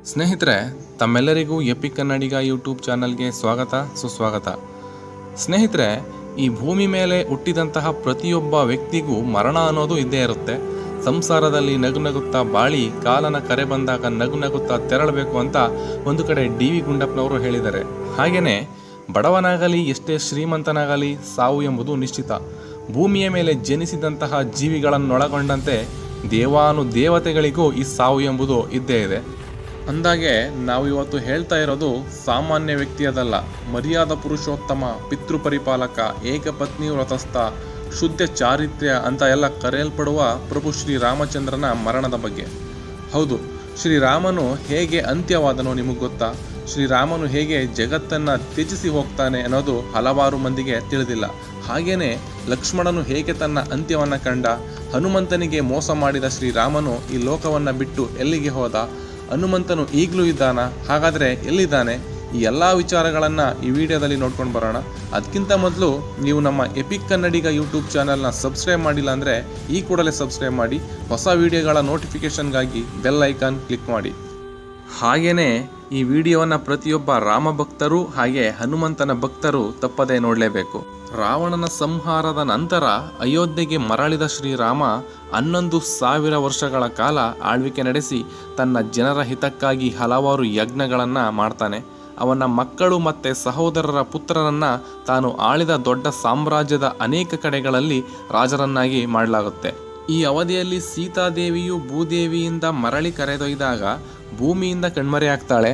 ಸ್ನೇಹಿತರೆ, ತಮ್ಮೆಲ್ಲರಿಗೂ ಎಪಿಕ್ ಕನ್ನಡಿಗ ಯೂಟ್ಯೂಬ್ ಚಾನಲ್ಗೆ ಸ್ವಾಗತ ಸುಸ್ವಾಗತ. ಸ್ನೇಹಿತರೆ, ಈ ಭೂಮಿ ಮೇಲೆ ಹುಟ್ಟಿದಂತಹ ಪ್ರತಿಯೊಬ್ಬ ವ್ಯಕ್ತಿಗೂ ಮರಣ ಅನ್ನೋದು ಇದ್ದೇ ಇರುತ್ತೆ. ಸಂಸಾರದಲ್ಲಿ ನಗುನಗುತ್ತಾ ಬಾಳಿ ಕಾಲನ ಕರೆ ಬಂದಾಗ ನಗುನಗುತ್ತಾ ತೆರಳಬೇಕು ಅಂತ ಒಂದು ಕಡೆ ಡಿ.ವಿ. ಗುಂಡಪ್ಪನವರು ಹೇಳಿದ್ದಾರೆ. ಹಾಗೆಯೇ ಬಡವನಾಗಲಿ ಎಷ್ಟೇ ಶ್ರೀಮಂತನಾಗಲಿ ಸಾವು ಎಂಬುದು ನಿಶ್ಚಿತ. ಭೂಮಿಯ ಮೇಲೆ ಜನಿಸಿದಂತಹ ಜೀವಿಗಳನ್ನೊಳಗೊಂಡಂತೆ ದೇವಾನುದೇವತೆಗಳಿಗೂ ಈ ಸಾವು ಎಂಬುದು ಇದ್ದೇ ಇದೆ. ಅಂದಾಗೆ ನಾವು ಇವತ್ತು ಹೇಳ್ತಾ ಇರೋದು ಸಾಮಾನ್ಯ ವ್ಯಕ್ತಿಯದಲ್ಲ, ಮರ್ಯಾದ ಪುರುಷೋತ್ತಮ, ಪಿತೃಪರಿಪಾಲಕ, ಏಕಪತ್ನಿ ವ್ರತಸ್ಥ, ಶುದ್ಧ ಚಾರಿತ್ರ್ಯ ಅಂತ ಎಲ್ಲ ಕರೆಯಲ್ಪಡುವ ಪ್ರಭು ಶ್ರೀರಾಮಚಂದ್ರನ ಮರಣದ ಬಗ್ಗೆ. ಹೌದು, ಶ್ರೀರಾಮನು ಹೇಗೆ ಅಂತ್ಯವಾದನೋ ನಿಮಗೆ ಗೊತ್ತಾ? ಶ್ರೀರಾಮನು ಹೇಗೆ ಜಗತ್ತನ್ನು ತ್ಯಜಿಸಿ ಹೋಗ್ತಾನೆ ಅನ್ನೋದು ಹಲವಾರು ಮಂದಿಗೆ ತಿಳಿದಿಲ್ಲ. ಹಾಗೇನೆ ಲಕ್ಷ್ಮಣನು ಹೇಗೆ ತನ್ನ ಅಂತ್ಯವನ್ನು ಕಂಡ, ಹನುಮಂತನಿಗೆ ಮೋಸ ಮಾಡಿದ ಶ್ರೀರಾಮನು ಈ ಲೋಕವನ್ನು ಬಿಟ್ಟು ಎಲ್ಲಿಗೆ ಹೋದ, ಹನುಮಂತನು ಈಗಲೂ ಇದ್ದಾನ, ಹಾಗಾದರೆ ಎಲ್ಲಿದ್ದಾನೆ? ಈ ಎಲ್ಲ ವಿಚಾರಗಳನ್ನು ಈ ವಿಡಿಯೋದಲ್ಲಿ ನೋಡ್ಕೊಂಡು ಬರೋಣ. ಅದಕ್ಕಿಂತ ಮೊದಲು ನೀವು ನಮ್ಮ ಎಪಿಕ್ ಕನ್ನಡಿಗ ಯೂಟ್ಯೂಬ್ ಚಾನಲ್ನ ಸಬ್ಸ್ಕ್ರೈಬ್ ಮಾಡಿಲ್ಲ ಅಂದರೆ ಈ ಕೂಡಲೇ ಸಬ್ಸ್ಕ್ರೈಬ್ ಮಾಡಿ, ಹೊಸ ವಿಡಿಯೋಗಳ ನೋಟಿಫಿಕೇಷನ್ಗಾಗಿ ಬೆಲ್ ಐಕಾನ್ ಕ್ಲಿಕ್ ಮಾಡಿ. ಹಾಗೆಯೇ ಈ ವಿಡಿಯೋವನ್ನು ಪ್ರತಿಯೊಬ್ಬ ರಾಮ ಭಕ್ತರು ಹಾಗೆ ಹನುಮಂತನ ಭಕ್ತರು ತಪ್ಪದೇ ನೋಡಲೇಬೇಕು. ರಾವಣನ ಸಂಹಾರದ ನಂತರ ಅಯೋಧ್ಯೆಗೆ ಮರಳಿದ ಶ್ರೀರಾಮ 11,000 ವರ್ಷಗಳ ಕಾಲ ಆಳ್ವಿಕೆ ನಡೆಸಿ ತನ್ನ ಜನರ ಹಿತಕ್ಕಾಗಿ ಹಲವಾರು ಯಜ್ಞಗಳನ್ನು ಮಾಡ್ತಾನೆ. ಅವನ ಮಕ್ಕಳು ಮತ್ತು ಸಹೋದರರ ಪುತ್ರರನ್ನು ತಾನು ಆಳಿದ ದೊಡ್ಡ ಸಾಮ್ರಾಜ್ಯದ ಅನೇಕ ಕಡೆಗಳಲ್ಲಿ ರಾಜರನ್ನಾಗಿ ಮಾಡಲಾಗುತ್ತೆ. ಈ ಅವಧಿಯಲ್ಲಿ ಸೀತಾದೇವಿಯು ಭೂದೇವಿಯಿಂದ ಮರಳಿ ಕರೆದೊಯ್ದಾಗ ಭೂಮಿಯಿಂದ ಕಣ್ಮರೆಯಾಗ್ತಾಳೆ.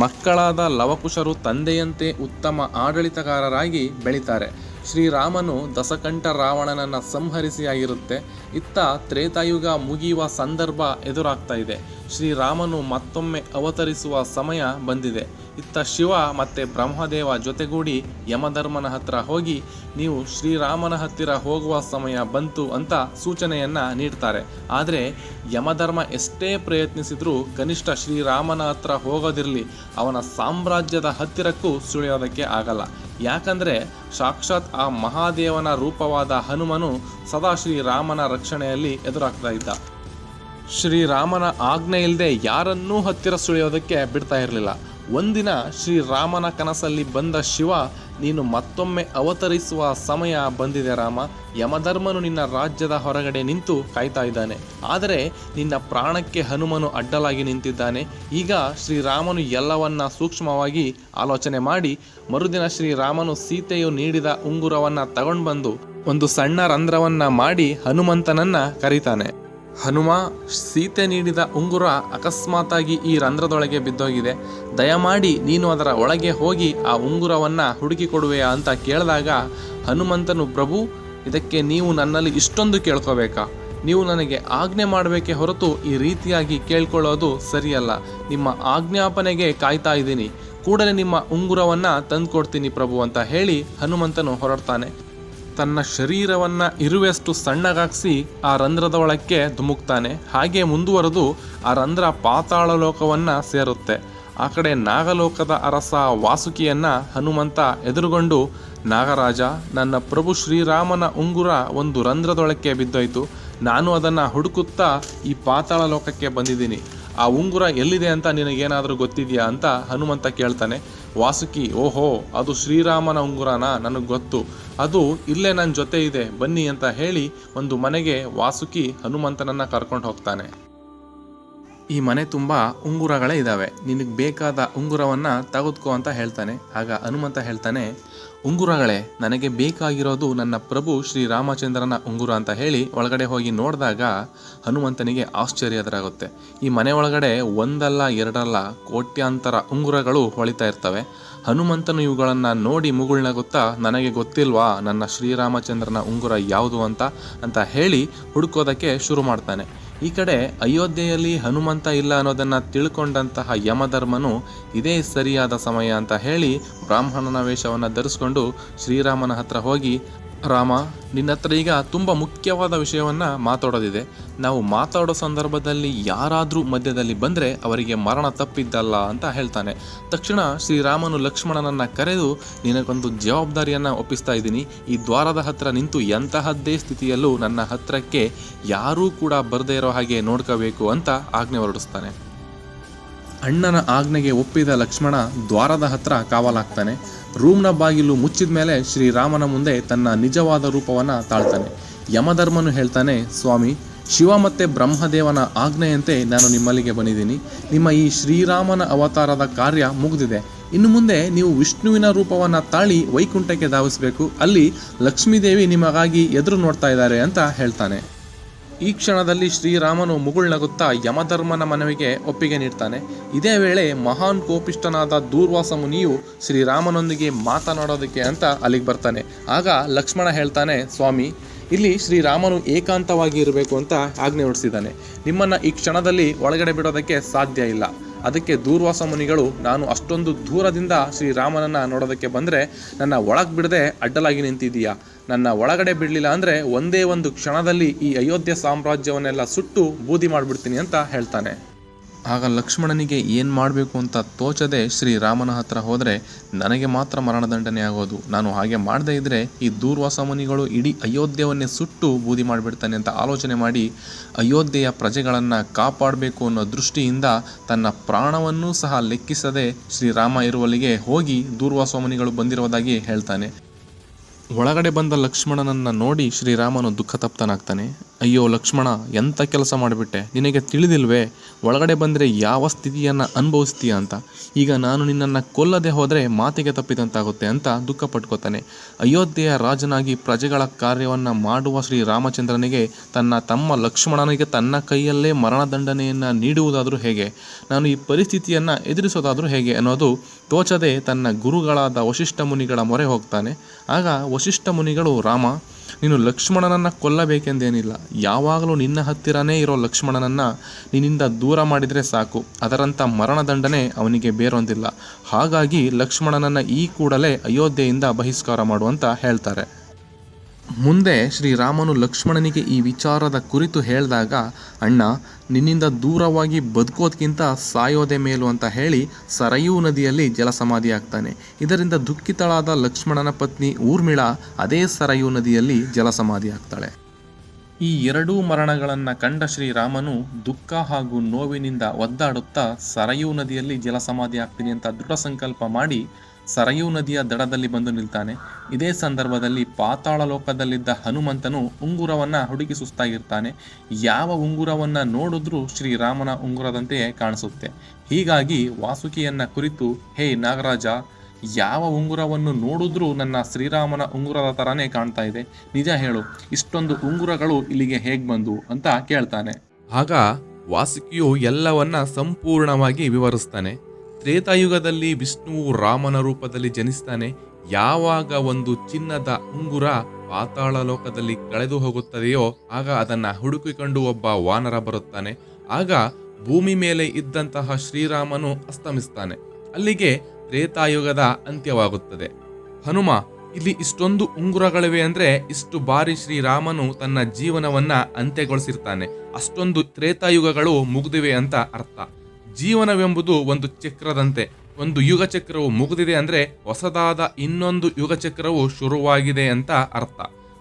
ಮಕ್ಕಳಾದ ಲವಕುಶರು ತಂದೆಯಂತೆ ಉತ್ತಮ ಆಡಳಿತಗಾರರಾಗಿ ಬೆಳೀತಾರೆ. ಶ್ರೀರಾಮನು ದಸಕಂಠ ರಾವಣನನ್ನು ಸಂಹರಿಸಿ ಆಗಿರುತ್ತೆ. ಇತ್ತ ತ್ರೇತಾಯುಗ ಮುಗಿಯುವ ಸಂದರ್ಭ ಎದುರಾಗ್ತಾ ಇದೆ. ಶ್ರೀರಾಮನು ಮತ್ತೊಮ್ಮೆ ಅವತರಿಸುವ ಸಮಯ ಬಂದಿದೆ. ಇತ್ತ ಶಿವ ಮತ್ತು ಬ್ರಹ್ಮದೇವ ಜೊತೆಗೂಡಿ ಯಮಧರ್ಮನ ಹತ್ರ ಹೋಗಿ ನೀವು ಶ್ರೀರಾಮನ ಹತ್ತಿರ ಹೋಗುವ ಸಮಯ ಬಂತು ಅಂತ ಸೂಚನೆಯನ್ನು ನೀಡ್ತಾರೆ. ಆದರೆ ಯಮಧರ್ಮ ಎಷ್ಟೇ ಪ್ರಯತ್ನಿಸಿದರೂ ಕನಿಷ್ಠ ಶ್ರೀರಾಮನ ಹತ್ರ ಹೋಗೋದಿರಲಿ, ಅವನ ಸಾಮ್ರಾಜ್ಯದ ಹತ್ತಿರಕ್ಕೂ ಸುಳಿಯೋದಕ್ಕೆ ಆಗಲ್ಲ. ಯಾಕಂದರೆ ಸಾಕ್ಷಾತ್ ಆ ಮಹಾದೇವನ ರೂಪವಾದ ಹನುಮನು ಸದಾ ಶ್ರೀರಾಮನ ರಕ್ಷಣೆಯಲ್ಲಿ ಎದುರಾಗ್ತಾ ಇದ್ದ. ಶ್ರೀರಾಮನ ಆಜ್ಞೆ ಇಲ್ಲದೆ ಯಾರನ್ನೂ ಹತ್ತಿರ ಸುಳಿಯೋದಕ್ಕೆ ಬಿಡ್ತಾ ಇರಲಿಲ್ಲ. ಒಂದಿನ ಶ್ರೀರಾಮನ ಕನಸಲ್ಲಿ ಬಂದ ಶಿವ, ನೀನು ಮತ್ತೊಮ್ಮೆ ಅವತರಿಸುವ ಸಮಯ ಬಂದಿದೆ ರಾಮ, ಯಮಧರ್ಮನು ನಿನ್ನ ರಾಜ್ಯದ ಹೊರಗಡೆ ನಿಂತು ಕಾಯ್ತಾ ಇದ್ದಾನೆ, ಆದರೆ ನಿನ್ನ ಪ್ರಾಣಕ್ಕೆ ಹನುಮನು ಅಡ್ಡಲಾಗಿ ನಿಂತಿದ್ದಾನೆ. ಈಗ ಶ್ರೀರಾಮನು ಎಲ್ಲವನ್ನ ಸೂಕ್ಷ್ಮವಾಗಿ ಆಲೋಚನೆ ಮಾಡಿ ಮರುದಿನ ಶ್ರೀರಾಮನು ಸೀತೆಯು ನೀಡಿದ ಉಂಗುರವನ್ನು ತಗೊಂಡು ಬಂದು ಒಂದು ಸಣ್ಣ ರಂಧ್ರವನ್ನು ಮಾಡಿ ಹನುಮಂತನನ್ನ ಕರೀತಾನೆ. ಹನುಮ, ಸೀತೆ ನೀಡಿದ ಉಂಗುರ ಅಕಸ್ಮಾತಾಗಿ ಈ ರಂಧ್ರದೊಳಗೆ ಬಿದ್ದೋಗಿದೆ, ದಯಮಾಡಿ ನೀನು ಅದರ ಒಳಗೆ ಹೋಗಿ ಆ ಉಂಗುರವನ್ನು ಹುಡುಕಿ ಕೊಡುವೆಯಾ ಅಂತ ಕೇಳಿದಾಗ ಹನುಮಂತನು, ಪ್ರಭು, ಇದಕ್ಕೆ ನೀವು ನನ್ನಲ್ಲಿ ಇಷ್ಟೊಂದು ಕೇಳ್ಕೋಬೇಕಾ? ನೀವು ನನಗೆ ಆಜ್ಞೆ ಮಾಡಬೇಕೇ ಹೊರತು ಈ ರೀತಿಯಾಗಿ ಕೇಳ್ಕೊಳ್ಳೋದು ಸರಿಯಲ್ಲ. ನಿಮ್ಮ ಆಜ್ಞಾಪನೆಗೆ ಕಾಯ್ತಾ ಇದ್ದೀನಿ, ಕೂಡಲೇ ನಿಮ್ಮ ಉಂಗುರವನ್ನು ತಂದುಕೊಡ್ತೀನಿ ಪ್ರಭು ಅಂತ ಹೇಳಿ ಹನುಮಂತನು ಹೊರಡ್ತಾನೆ. ತನ್ನ ಶರೀರವನ್ನು ಇರುವೆಷ್ಟು ಸಣ್ಣಗಾಗಿಸಿ ಆ ರಂಧ್ರದ ಒಳಕ್ಕೆ ಧುಮುಕ್ತಾನೆ. ಹಾಗೆ ಮುಂದುವರೆದು ಆ ರಂಧ್ರ ಪಾತಾಳ ಲೋಕವನ್ನು ಸೇರುತ್ತೆ. ಆ ಕಡೆ ನಾಗಲೋಕದ ಅರಸ ವಾಸುಕಿಯನ್ನು ಹನುಮಂತ ಎದುರುಗೊಂಡು, ನಾಗರಾಜ, ನನ್ನ ಪ್ರಭು ಶ್ರೀರಾಮನ ಉಂಗುರ ಒಂದು ರಂಧ್ರದೊಳಕ್ಕೆ ಬಿದ್ದೋಯ್ತು, ನಾನು ಅದನ್ನು ಹುಡುಕುತ್ತಾ ಈ ಪಾತಾಳ ಲೋಕಕ್ಕೆ ಬಂದಿದ್ದೀನಿ, ಆ ಉಂಗುರ ಎಲ್ಲಿದೆ ಅಂತ ನಿನಗೇನಾದರೂ ಗೊತ್ತಿದೆಯಾ ಅಂತ ಹನುಮಂತ ಕೇಳ್ತಾನೆ. ವಾಸುಕಿ, ಓಹೋ, ಅದು ಶ್ರೀರಾಮನ ಉಂಗುರನಾ? ನನಗೆ ಗೊತ್ತು, ಅದು ಇಲ್ಲೇ ನನ್ನ ಜೊತೆ ಇದೆ, ಬನ್ನಿ ಅಂತ ಹೇಳಿ ಒಂದು ಮನೆಗೆ ವಾಸುಕಿ ಹನುಮಂತನನ್ನು ಕರ್ಕೊಂಡು ಹೋಗ್ತಾನೆ. ಈ ಮನೆ ತುಂಬ ಉಂಗುರಗಳೇ ಇದ್ದಾವೆ, ನಿನಗೆ ಬೇಕಾದ ಉಂಗುರವನ್ನು ತೆಗೆದುಕೋ ಅಂತ ಹೇಳ್ತಾನೆ. ಆಗ ಹನುಮಂತ ಹೇಳ್ತಾನೆ, ಉಂಗುರಗಳೇ, ನನಗೆ ಬೇಕಾಗಿರೋದು ನನ್ನ ಪ್ರಭು ಶ್ರೀರಾಮಚಂದ್ರನ ಉಂಗುರ ಅಂತ ಹೇಳಿ ಒಳಗಡೆ ಹೋಗಿ ನೋಡಿದಾಗ ಹನುಮಂತನಿಗೆ ಆಶ್ಚರ್ಯ ಎದುರಾಗುತ್ತೆ. ಈ ಮನೆ ಒಳಗಡೆ ಒಂದಲ್ಲ ಎರಡಲ್ಲ ಕೋಟ್ಯಾಂತರ ಉಂಗುರಗಳು ಹೊಳಿತಾ ಇರ್ತವೆ. ಹನುಮಂತನು ಇವುಗಳನ್ನು ನೋಡಿ ಮುಗುಳ್ನಗುತ್ತಾ, ನನಗೆ ಗೊತ್ತಿಲ್ವಾ ನನ್ನ ಶ್ರೀರಾಮಚಂದ್ರನ ಉಂಗುರ ಯಾವುದು ಅಂತ ಹೇಳಿ ಹುಡುಕೋದಕ್ಕೆ ಶುರು ಮಾಡ್ತಾನೆ. ಈ ಕಡೆ ಅಯೋಧ್ಯೆಯಲ್ಲಿ ಹನುಮಂತ ಇಲ್ಲ ಅನ್ನೋದನ್ನು ತಿಳ್ಕೊಂಡಂತಹ ಯಮಧರ್ಮನು ಇದೇ ಸರಿಯಾದ ಸಮಯ ಅಂತ ಹೇಳಿ ಬ್ರಾಹ್ಮಣನ ವೇಷವನ್ನು ಧರಿಸ್ಕೊಂಡು ಶ್ರೀರಾಮನ ಹತ್ರ ಹೋಗಿ, ರಾಮ, ನಿನ್ನ ಹತ್ರ ಈಗ ತುಂಬ ಮುಖ್ಯವಾದ ವಿಷಯವನ್ನು ಮಾತಾಡೋದಿದೆ. ನಾವು ಮಾತಾಡೋ ಸಂದರ್ಭದಲ್ಲಿ ಯಾರಾದರೂ ಮಧ್ಯದಲ್ಲಿ ಬಂದರೆ ಅವರಿಗೆ ಮರಣ ತಪ್ಪಿದ್ದಲ್ಲ ಅಂತ ಹೇಳ್ತಾನೆ. ತಕ್ಷಣ ಶ್ರೀರಾಮನು ಲಕ್ಷ್ಮಣನನ್ನು ಕರೆದು, ನಿನಗೊಂದು ಜವಾಬ್ದಾರಿಯನ್ನು ಒಪ್ಪಿಸ್ತಾ ಇದ್ದೀನಿ, ಈ ದ್ವಾರದ ಹತ್ರ ನಿಂತು ಎಂತಹದ್ದೇ ಸ್ಥಿತಿಯಲ್ಲೂ ನನ್ನ ಹತ್ರಕ್ಕೆ ಯಾರೂ ಕೂಡ ಬರದೇ ಇರೋ ಹಾಗೆ ನೋಡ್ಕೋಬೇಕು ಅಂತ ಆಜ್ಞೆ ಹೊರಡಿಸ್ತಾನೆ. ಅಣ್ಣನ ಆಜ್ಞೆಗೆ ಒಪ್ಪಿದ ಲಕ್ಷ್ಮಣ ದ್ವಾರದ ಹತ್ರ ಕಾವಲಾಗ್ತಾನೆ. ರೂಮ್ನ ಬಾಗಿಲು ಮುಚ್ಚಿದ ಮೇಲೆ ಶ್ರೀರಾಮನ ಮುಂದೆ ತನ್ನ ನಿಜವಾದ ರೂಪವನ್ನು ತಾಳ್ತಾನೆ. ಯಮಧರ್ಮನು ಹೇಳ್ತಾನೆ, ಸ್ವಾಮಿ, ಶಿವ ಮತ್ತು ಬ್ರಹ್ಮದೇವನ ಆಜ್ಞೆಯಂತೆ ನಾನು ನಿಮ್ಮಲ್ಲಿಗೆ ಬಂದಿದ್ದೀನಿ. ನಿಮ್ಮ ಈ ಶ್ರೀರಾಮನ ಅವತಾರದ ಕಾರ್ಯ ಮುಗಿದಿದೆ. ಇನ್ನು ಮುಂದೆ ನೀವು ವಿಷ್ಣುವಿನ ರೂಪವನ್ನು ತಾಳಿ ವೈಕುಂಠಕ್ಕೆ ಧಾವಿಸಬೇಕು. ಅಲ್ಲಿ ಲಕ್ಷ್ಮೀದೇವಿ ನಿಮಗಾಗಿ ಎದುರು ನೋಡ್ತಾ ಇದ್ದಾರೆ ಅಂತ ಹೇಳ್ತಾನೆ. ಈ ಕ್ಷಣದಲ್ಲಿ ಶ್ರೀರಾಮನು ಮುಗುಳ್ನಗುತ್ತಾ ಯಮಧರ್ಮನ ಮನವಿಗೆ ಒಪ್ಪಿಗೆ ನೀಡ್ತಾನೆ. ಇದೇ ವೇಳೆ ಮಹಾನ್ ಕೋಪಿಷ್ಠನಾದ ದೂರ್ವಾಸ ಮುನಿಯು ಶ್ರೀರಾಮನೊಂದಿಗೆ ಮಾತನಾಡೋದಕ್ಕೆ ಅಂತ ಅಲ್ಲಿಗೆ ಬರ್ತಾನೆ. ಆಗ ಲಕ್ಷ್ಮಣ ಹೇಳ್ತಾನೆ, ಸ್ವಾಮಿ, ಇಲ್ಲಿ ಶ್ರೀರಾಮನು ಏಕಾಂತವಾಗಿ ಇರಬೇಕು ಅಂತ ಆಜ್ಞೆ ಹೊರಡಿಸಿದ್ದಾನೆ. ನಿಮ್ಮನ್ನು ಈ ಕ್ಷಣದಲ್ಲಿ ಒಳಗಡೆ ಬಿಡೋದಕ್ಕೆ ಸಾಧ್ಯ ಇಲ್ಲ. ಅದಕ್ಕೆ ದೂರ್ವಾಸ ಮುನಿಗಳು, ನಾನು ಅಷ್ಟೊಂದು ದೂರದಿಂದ ಶ್ರೀರಾಮನನ್ನು ನೋಡೋದಕ್ಕೆ ಬಂದರೆ ನನ್ನ ಒಳಗೆ ಬಿಡದೆ ಅಡ್ಡಲಾಗಿ ನಿಂತಿದ್ದೀಯಾ? ನನ್ನ ಒಳಗಡೆ ಬಿಡಲಿಲ್ಲ ಅಂದರೆ ಒಂದೇ ಒಂದು ಕ್ಷಣದಲ್ಲಿ ಈ ಅಯೋಧ್ಯೆ ಸಾಮ್ರಾಜ್ಯವನ್ನೆಲ್ಲ ಸುಟ್ಟು ಬೂದಿ ಮಾಡಿಬಿಡ್ತೀನಿ ಅಂತ ಹೇಳ್ತಾನೆ. ಆಗ ಲಕ್ಷ್ಮಣನಿಗೆ ಏನು ಮಾಡಬೇಕು ಅಂತ ತೋಚದೆ ಶ್ರೀರಾಮನ ಹತ್ರ ಹೋದರೆ ನನಗೆ ಮಾತ್ರ ಮರಣದಂಡನೆ ಆಗೋದು. ನಾನು ಹಾಗೆ ಮಾಡದೇ ಇದ್ದರೆ ಈ ದೂರ್ವಾಸ ಮುನಿಗಳು ಇಡೀ ಅಯೋಧ್ಯೆಯನ್ನೇ ಸುಟ್ಟು ಬೂದಿ ಮಾಡಿಬಿಡ್ತಾನೆ ಅಂತ ಆಲೋಚನೆ ಮಾಡಿ ಅಯೋಧ್ಯೆಯ ಪ್ರಜೆಗಳನ್ನು ಕಾಪಾಡಬೇಕು ಅನ್ನೋ ದೃಷ್ಟಿಯಿಂದ ತನ್ನ ಪ್ರಾಣವನ್ನೂ ಸಹ ಲೆಕ್ಕಿಸದೆ ಶ್ರೀರಾಮ ಇರುವಲ್ಲಿಗೆ ಹೋಗಿ ದೂರ್ವಾಸ ಮುನಿಗಳು ಬಂದಿರೋದಾಗಿ ಹೇಳ್ತಾನೆ. ಒಳಗಡೆ ಬಂದ ಲಕ್ಷ್ಮಣನನ್ನು ನೋಡಿ ಶ್ರೀರಾಮನು ದುಃಖತಪ್ತನಾಗ್ತಾನೆ. ಅಯ್ಯೋ ಲಕ್ಷ್ಮಣ, ಎಂಥ ಕೆಲಸ ಮಾಡಿಬಿಟ್ಟೆ, ನಿನಗೆ ತಿಳಿದಿಲ್ವೇ ಒಳಗಡೆ ಬಂದರೆ ಯಾವ ಸ್ಥಿತಿಯನ್ನು ಅನುಭವಿಸ್ತೀಯ ಅಂತ. ಈಗ ನಾನು ನಿನ್ನನ್ನು ಕೊಲ್ಲದೆ ಹೋದರೆ ಮಾತಿಗೆ ತಪ್ಪಿದಂತಾಗುತ್ತೆ ಅಂತ ದುಃಖ ಪಟ್ಕೋತಾನೆ. ಅಯೋಧ್ಯೆಯ ರಾಜನಾಗಿ ಪ್ರಜೆಗಳ ಕಾರ್ಯವನ್ನು ಮಾಡುವ ಶ್ರೀರಾಮಚಂದ್ರನಿಗೆ ತನ್ನ ತಮ್ಮ ಲಕ್ಷ್ಮಣನಿಗೆ ತನ್ನ ಕೈಯಲ್ಲೇ ಮರಣದಂಡನೆಯನ್ನು ನೀಡುವುದಾದರೂ ಹೇಗೆ, ನಾನು ಈ ಪರಿಸ್ಥಿತಿಯನ್ನು ಎದುರಿಸೋದಾದರೂ ಹೇಗೆ ಅನ್ನೋದು ತೋಚದೆ ತನ್ನ ಗುರುಗಳಾದ ವಸಿಷ್ಠ ಮುನಿಗಳ ಮೊರೆ ಹೋಗ್ತಾನೆ. ಆಗ ವಸಿಷ್ಠ ಮುನಿಗಳು, ರಾಮ, ನೀನು ಲಕ್ಷ್ಮಣನನ್ನು ಕೊಲ್ಲಬೇಕೆಂದೇನಿಲ್ಲ. ಯಾವಾಗಲೂ ನಿನ್ನ ಹತ್ತಿರನೇ ಇರೋ ಲಕ್ಷ್ಮಣನನ್ನು ನಿನ್ನಿಂದ ದೂರ ಮಾಡಿದರೆ ಸಾಕು. ಅದರಂಥ ಮರಣದಂಡನೆ ಅವನಿಗೆ ಬೇರೊಂದಿಲ್ಲ. ಹಾಗಾಗಿ ಲಕ್ಷ್ಮಣನನ್ನು ಈ ಕೂಡಲೇ ಅಯೋಧ್ಯೆಯಿಂದ ಬಹಿಷ್ಕಾರ ಮಾಡುವಂತ ಹೇಳ್ತಾರೆ. ಮುಂದೆ ಶ್ರೀರಾಮನು ಲಕ್ಷ್ಮಣನಿಗೆ ಈ ವಿಚಾರದ ಕುರಿತು ಹೇಳಿದಾಗ, ಅಣ್ಣ, ನಿನ್ನಿಂದ ದೂರವಾಗಿ ಬದುಕೋದ್ಕಿಂತ ಸಾಯೋದೆ ಮೇಲು ಅಂತ ಹೇಳಿ ಸರಯೂ ನದಿಯಲ್ಲಿ ಜಲಸಮಾಧಿ ಆಗ್ತಾನೆ. ಇದರಿಂದ ದುಃಖಿತಳಾದ ಲಕ್ಷ್ಮಣನ ಪತ್ನಿ ಊರ್ಮಿಳಾ ಅದೇ ಸರಯೂ ನದಿಯಲ್ಲಿ ಜಲಸಮಾಧಿ ಆಗ್ತಾಳೆ. ಈ ಎರಡೂ ಮರಣಗಳನ್ನು ಕಂಡ ಶ್ರೀರಾಮನು ದುಃಖ ಹಾಗೂ ನೋವಿನಿಂದ ಒದ್ದಾಡುತ್ತಾ ಸರಯೂ ನದಿಯಲ್ಲಿ ಜಲಸಮಾಧಿ ಆಗ್ತೀನಿ ಅಂತ ದೃಢ ಸಂಕಲ್ಪ ಮಾಡಿ ಸರಯೂ ನದಿಯ ದಡದಲ್ಲಿ ಬಂದು ನಿಲ್ತಾನೆ. ಇದೇ ಸಂದರ್ಭದಲ್ಲಿ ಪಾತಾಳ ಲೋಕದಲ್ಲಿದ್ದ ಹನುಮಂತನು ಉಂಗುರವನ್ನು ಹುಡುಕಿ ಸುಸ್ತಾಗಿರ್ತಾನೆ. ಯಾವ ಉಂಗುರವನ್ನು ನೋಡಿದ್ರೂ ಶ್ರೀರಾಮನ ಉಂಗುರದಂತೆಯೇ ಕಾಣಿಸುತ್ತೆ. ಹೀಗಾಗಿ ವಾಸುಕಿಯನ್ನ ಕುರಿತು, ಹೇ ನಾಗರಾಜ, ಯಾವ ಉಂಗುರವನ್ನು ನೋಡಿದ್ರೂ ನನ್ನ ಶ್ರೀರಾಮನ ಉಂಗುರದ ಥರನೇ ಕಾಣ್ತಾ ಇದೆ, ನಿಜ ಹೇಳು, ಇಷ್ಟೊಂದು ಉಂಗುರಗಳು ಇಲ್ಲಿಗೆ ಹೇಗೆ ಬಂದು ಅಂತ ಕೇಳ್ತಾನೆ. ಆಗ ವಾಸುಕಿಯು ಎಲ್ಲವನ್ನ ಸಂಪೂರ್ಣವಾಗಿ ವಿವರಿಸ್ತಾನೆ. ತ್ರೇತಾಯುಗದಲ್ಲಿ ವಿಷ್ಣುವು ರಾಮನ ರೂಪದಲ್ಲಿ ಜನಿಸ್ತಾನೆ. ಯಾವಾಗ ಒಂದು ಚಿನ್ನದ ಉಂಗುರ ಪಾತಾಳ ಲೋಕದಲ್ಲಿ ಕಳೆದು ಹೋಗುತ್ತದೆಯೋ ಆಗ ಅದನ್ನ ಹುಡುಕಿಕೊಂಡು ಒಬ್ಬ ವಾನರ ಬರುತ್ತಾನೆ. ಆಗ ಭೂಮಿ ಮೇಲೆ ಇದ್ದಂತಹ ಶ್ರೀರಾಮನು ಅಸ್ತಮಿಸ್ತಾನೆ. ಅಲ್ಲಿಗೆ ತ್ರೇತಾಯುಗದ ಅಂತ್ಯವಾಗುತ್ತದೆ. ಹನುಮ, ಇಲ್ಲಿ ಇಷ್ಟೊಂದು ಉಂಗುರಗಳಿವೆ ಅಂದ್ರೆ ಇಷ್ಟು ಬಾರಿ ಶ್ರೀರಾಮನು ತನ್ನ ಜೀವನವನ್ನ ಅಂತ್ಯಗೊಳಿಸಿರ್ತಾನೆ. ಅಷ್ಟೊಂದು ತ್ರೇತಾಯುಗಗಳು ಮುಗಿದಿವೆ ಅಂತ ಅರ್ಥ. ಜೀವನವೆಂಬುದು ಒಂದು ಚಕ್ರದಂತೆ. ಒಂದು ಯುಗ ಚಕ್ರವು ಮುಗಿದಿದೆ ಅಂದ್ರೆ ಹೊಸದಾದ ಇನ್ನೊಂದು ಯುಗ ಚಕ್ರವು ಶುರುವಾಗಿದೆ ಅಂತ ಅರ್ಥ.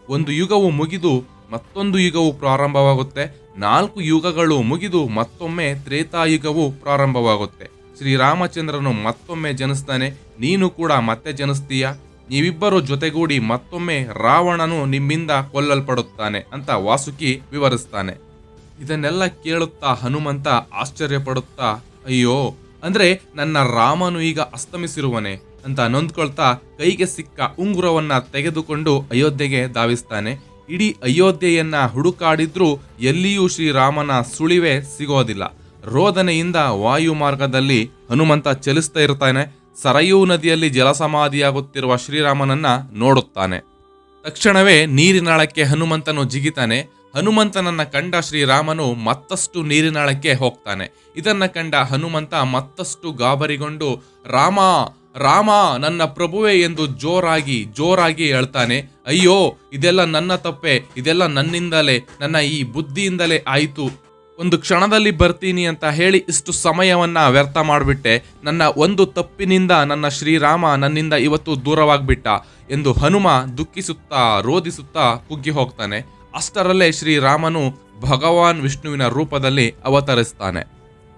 ಒಂದು ಯುಗವು ಮುಗಿದು ಮತ್ತೊಂದು ಯುಗವು ಪ್ರಾರಂಭವಾಗುತ್ತೆ. 4 ಯುಗಗಳು ಮುಗಿದು ಮತ್ತೊಮ್ಮೆ ತ್ರೇತಾಯುಗವು ಪ್ರಾರಂಭವಾಗುತ್ತೆ. ಶ್ರೀರಾಮಚಂದ್ರನು ಮತ್ತೊಮ್ಮೆ ಜನಿಸ್ತಾನೆ. ನೀನು ಕೂಡ ಮತ್ತೆ ಜನಿಸ್ತೀಯ. ನೀವಿಬ್ಬರು ಜೊತೆಗೂಡಿ ಮತ್ತೊಮ್ಮೆ ರಾವಣನು ನಿಮ್ಮಿಂದ ಕೊಲ್ಲಲ್ಪಡುತ್ತಾನೆ ಅಂತ ವಾಸುಕಿ ವಿವರಿಸ್ತಾನೆ. ಇದನ್ನೆಲ್ಲ ಕೇಳುತ್ತಾ ಹನುಮಂತ ಆಶ್ಚರ್ಯಪಡುತ್ತಾ, ಅಯ್ಯೋ, ಅಂದ್ರೆ ನನ್ನ ರಾಮನು ಈಗ ಅಸ್ತಮಿಸಿರುವನೆ ಅಂತ ನೊಂದ್ಕೊಳ್ತಾ ಕೈಗೆ ಸಿಕ್ಕ ಉಂಗುರವನ್ನ ತೆಗೆದುಕೊಂಡು ಅಯೋಧ್ಯೆಗೆ ಧಾವಿಸ್ತಾನೆ. ಇಡೀ ಅಯೋಧ್ಯೆಯನ್ನ ಹುಡುಕಾಡಿದ್ರೂ ಎಲ್ಲಿಯೂ ಶ್ರೀರಾಮನ ಸುಳಿವೆ ಸಿಗೋದಿಲ್ಲ. ರೋದನೆಯಿಂದ ವಾಯು ಮಾರ್ಗದಲ್ಲಿ ಹನುಮಂತ ಚಲಿಸ್ತಾ ಇರ್ತಾನೆ. ಸರಯೂ ನದಿಯಲ್ಲಿ ಜಲಸಮಾಧಿಯಾಗುತ್ತಿರುವ ಶ್ರೀರಾಮನನ್ನ ನೋಡುತ್ತಾನೆ. ತಕ್ಷಣವೇ ನೀರಿನಾಳಕ್ಕೆ ಹನುಮಂತನು ಜಿಗಿತಾನೆ. ಹನುಮಂತನನ್ನ ಕಂಡ ಶ್ರೀರಾಮನು ಮತ್ತಷ್ಟು ನೀರಿನಾಳಕ್ಕೆ ಹೋಗ್ತಾನೆ. ಇದನ್ನ ಕಂಡ ಹನುಮಂತ ಮತ್ತಷ್ಟು ಗಾಬರಿಗೊಂಡು, ರಾಮ, ರಾಮ, ನನ್ನ ಪ್ರಭುವೆ ಎಂದು ಜೋರಾಗಿ ಹೇಳ್ತಾನೆ. ಅಯ್ಯೋ, ಇದೆಲ್ಲ ನನ್ನ ತಪ್ಪೆ, ಇದೆಲ್ಲ ನನ್ನಿಂದಲೇ, ನನ್ನ ಈ ಬುದ್ಧಿಯಿಂದಲೇ ಆಯಿತು. ಒಂದು ಕ್ಷಣದಲ್ಲಿ ಬರ್ತೀನಿ ಅಂತ ಹೇಳಿ ಇಷ್ಟು ಸಮಯವನ್ನ ವ್ಯರ್ಥ ಮಾಡಿಬಿಟ್ಟೆ. ನನ್ನ ಒಂದು ತಪ್ಪಿನಿಂದ ನನ್ನ ಶ್ರೀರಾಮ ನನ್ನಿಂದ ಇವತ್ತು ದೂರವಾಗ್ಬಿಟ್ಟ ಎಂದು ಹನುಮ ದುಃಖಿಸುತ್ತಾ ರೋಧಿಸುತ್ತಾ ಕುಗ್ಗಿ ಹೋಗ್ತಾನೆ. ಅಷ್ಟರಲ್ಲೇ ಶ್ರೀರಾಮನು ಭಗವಾನ್ ವಿಷ್ಣುವಿನ ರೂಪದಲ್ಲಿ ಅವತರಿಸ್ತಾನೆ.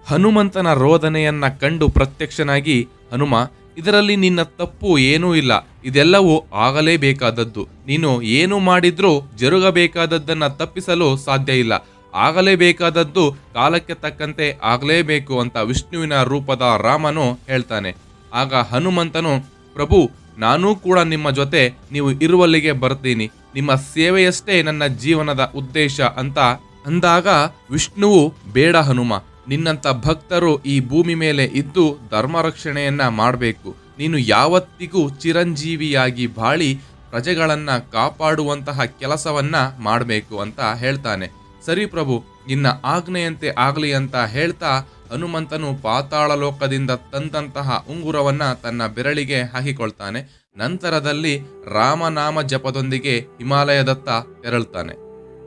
ಹನುಮಂತನ ರೋದನೆಯನ್ನ ಕಂಡು ಪ್ರತ್ಯಕ್ಷನಾಗಿ, ಹನುಮ, ಇದರಲ್ಲಿ ನಿನ್ನ ತಪ್ಪು ಏನೂ ಇಲ್ಲ, ಇದೆಲ್ಲವೂ ಆಗಲೇಬೇಕಾದದ್ದು. ನೀನು ಏನು ಮಾಡಿದ್ರೂ ಜರುಗಬೇಕಾದದ್ದನ್ನ ತಪ್ಪಿಸಲು ಸಾಧ್ಯ ಇಲ್ಲ. ಆಗಲೇಬೇಕಾದದ್ದು ಕಾಲಕ್ಕೆ ತಕ್ಕಂತೆ ಆಗಲೇಬೇಕು ಅಂತ ವಿಷ್ಣುವಿನ ರೂಪದ ರಾಮನು ಹೇಳ್ತಾನೆ. ಆಗ ಹನುಮಂತನು, ಪ್ರಭು, ನಾನೂ ಕೂಡ ನಿಮ್ಮ ಜೊತೆ ನೀವು ಇರುವಲ್ಲಿಗೆ ಬರ್ತೀನಿ, ನಿಮ್ಮ ಸೇವೆಯಷ್ಟೇ ನನ್ನ ಜೀವನದ ಉದ್ದೇಶ ಅಂತ ಅಂದಾಗ ವಿಷ್ಣುವು, ಬೇಡ ಹನುಮ, ನಿನ್ನಂಥ ಭಕ್ತರು ಈ ಭೂಮಿ ಮೇಲೆ ಇದ್ದು ಧರ್ಮ ರಕ್ಷಣೆಯನ್ನ ಮಾಡಬೇಕು. ನೀನು ಯಾವತ್ತಿಗೂ ಚಿರಂಜೀವಿಯಾಗಿ ಬಾಳಿ ಪ್ರಜೆಗಳನ್ನ ಕಾಪಾಡುವಂತಹ ಕೆಲಸವನ್ನ ಮಾಡಬೇಕು ಅಂತ ಹೇಳ್ತಾನೆ. ಸರಿ ಪ್ರಭು, ನಿನ್ನ ಆಜ್ಞೆಯಂತೆ ಆಗಲಿ ಅಂತ ಹೇಳ್ತಾ ಹನುಮಂತನು ಪಾತಾಳ ಲೋಕದಿಂದ ತಂದಂತಹ ಉಂಗುರವನ್ನ ತನ್ನ ಬೆರಳಿಗೆ ಹಾಕಿಕೊಳ್ತಾನೆ. ನಂತರದಲ್ಲಿ ರಾಮನಾಮ ಜಪದೊಂದಿಗೆ ಹಿಮಾಲಯದತ್ತ ತೆರಳುತ್ತಾನೆ.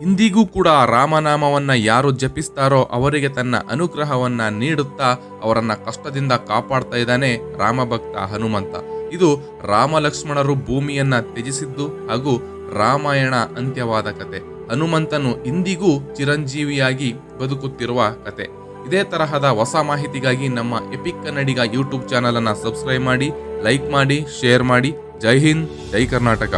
ಇಂದಿಗೂ ಕೂಡ ರಾಮನಾಮವನ್ನ ಯಾರು ಜಪಿಸ್ತಾರೋ ಅವರಿಗೆ ತನ್ನ ಅನುಗ್ರಹವನ್ನ ನೀಡುತ್ತಾ ಅವರನ್ನ ಕಷ್ಟದಿಂದ ಕಾಪಾಡ್ತಾ ಇದ್ದಾನೆ ರಾಮಭಕ್ತ ಹನುಮಂತ. ಇದು ರಾಮಲಕ್ಷ್ಮಣರು ಭೂಮಿಯನ್ನ ತ್ಯಜಿಸಿದ್ದು ಹಾಗೂ ರಾಮಾಯಣ ಅಂತ್ಯವಾದ ಕತೆ. ಹನುಮಂತನು ಇಂದಿಗೂ ಚಿರಂಜೀವಿಯಾಗಿ ಬದುಕುತ್ತಿರುವ ಕತೆ. ಇದೇ ತರಹದ ಹೊಸ ಮಾಹಿತಿಗಾಗಿ ನಮ್ಮ ಎಪಿಕ್ ಕನ್ನಡಿಗ ಯೂಟ್ಯೂಬ್ ಚಾನಲ್ ಅನ್ನ ಸಬ್ಸ್ಕ್ರೈಬ್ ಮಾಡಿ, ಲೈಕ್ ಮಾಡಿ, ಶೇರ್ ಮಾಡಿ. ಜೈ ಹಿಂದ್, ಜೈ ಕರ್ನಾಟಕ.